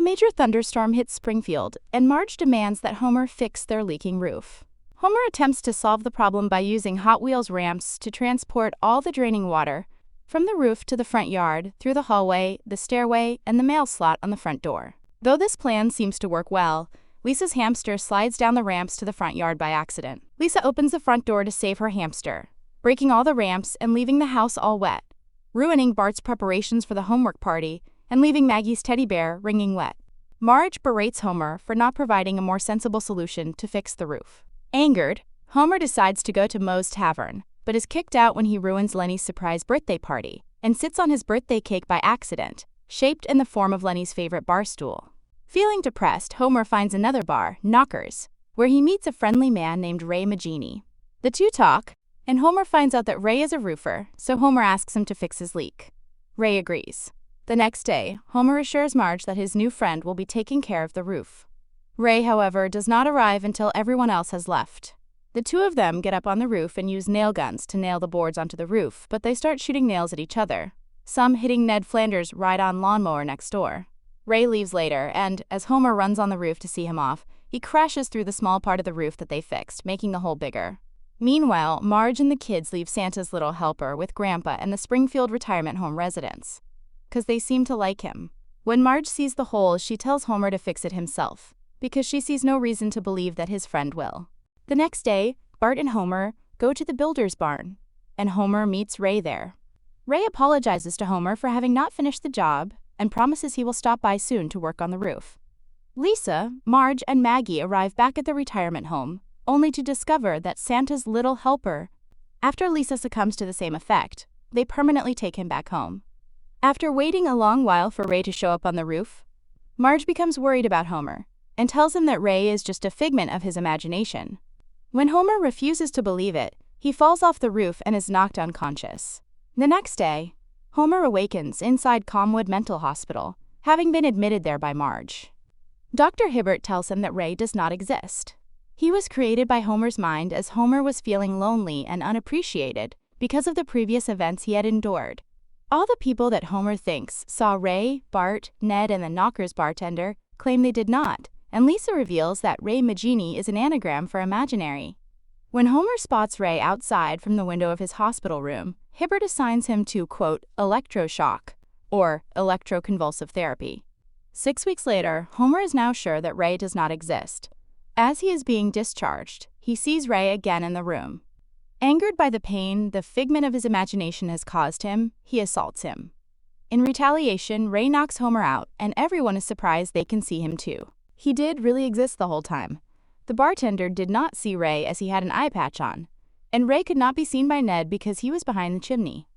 major thunderstorm hits Springfield, and Marge demands that Homer fix their leaking roof. Homer attempts to solve the problem by using Hot Wheels ramps to transport all the draining water from the roof to the front yard, through the hallway, the stairway, and the mail slot on the front door. Though this plan seems to work well, Lisa's hamster slides down the ramps to the front yard by accident. Lisa opens the front door to save her hamster, breaking all the ramps and leaving the house all wet, ruining Bart's preparations for the homework party and leaving Maggie's teddy bear wringing wet. Marge berates Homer for not providing a more sensible solution to fix the roof. Angered, Homer decides to go to Moe's Tavern, but is kicked out when he ruins Lenny's surprise birthday party and sits on his birthday cake by accident, shaped in the form of Lenny's favorite bar stool. Feeling depressed, Homer finds another bar, Knockers, where he meets a friendly man named Ray Magini. The two talk, and Homer finds out that Ray is a roofer, so Homer asks him to fix his leak. Ray agrees. The next day, Homer assures Marge that his new friend will be taking care of the roof. Ray, however, does not arrive until everyone else has left. The two of them get up on the roof and use nail guns to nail the boards onto the roof, but they start shooting nails at each other, some hitting Ned Flanders' ride-on lawnmower next door. Ray leaves later, and, as Homer runs on the roof to see him off, he crashes through the small part of the roof that they fixed, making the hole bigger. Meanwhile, Marge and the kids leave Santa's little helper with Grandpa and the Springfield retirement home residents, because they seem to like him. When Marge sees the hole, she tells Homer to fix it himself, because she sees no reason to believe that his friend will. The next day, Bart and Homer go to the builder's barn, and Homer meets Ray there. Ray apologizes to Homer for having not finished the job and promises he will stop by soon to work on the roof. Lisa, Marge, and Maggie arrive back at the retirement home, only to discover that Santa's little helper. After Lisa succumbs to the same effect, they permanently take him back home. After waiting a long while for Ray to show up on the roof, Marge becomes worried about Homer and tells him that Ray is just a figment of his imagination. When Homer refuses to believe it, he falls off the roof and is knocked unconscious. The next day, Homer awakens inside Comwood Mental Hospital, having been admitted there by Marge. Dr. Hibbert tells him that Ray does not exist. He was created by Homer's mind as Homer was feeling lonely and unappreciated because of the previous events he had endured. All the people that Homer thinks saw Ray, Bart, Ned, and the Knockers bartender claim they did not, and Lisa reveals that Ray Magini is an anagram for imaginary. When Homer spots Ray outside from the window of his hospital room, Hibbert assigns him to, quote, electroshock, or electroconvulsive therapy. 6 weeks later, Homer is now sure that Ray does not exist. As he is being discharged, he sees Ray again in the room. Angered by the pain the figment of his imagination has caused him, he assaults him. In retaliation, Ray knocks Homer out, and everyone is surprised they can see him too. He did really exist the whole time. The bartender did not see Ray as he had an eye patch on, and Ray could not be seen by Ned because he was behind the chimney.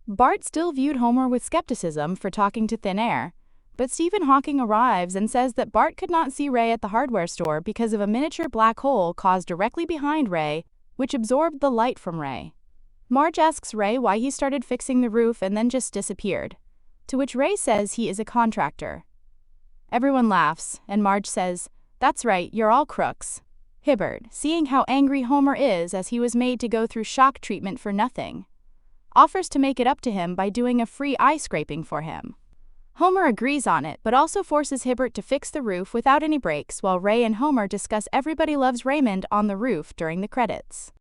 Bart still viewed Homer with skepticism for talking to thin air, but Stephen Hawking arrives and says that Bart could not see Ray at the hardware store because of a miniature black hole caused directly behind Ray, which absorbed the light from Ray. Marge asks Ray why he started fixing the roof and then just disappeared, to which Ray says he is a contractor. Everyone laughs, and Marge says, "That's right, you're all crooks." Hibbert, seeing how angry Homer is as he was made to go through shock treatment for nothing, offers to make it up to him by doing a free eye scraping for him. Homer agrees on it, but also forces Hibbert to fix the roof without any breaks while Ray and Homer discuss Everybody Loves Raymond on the roof during the credits.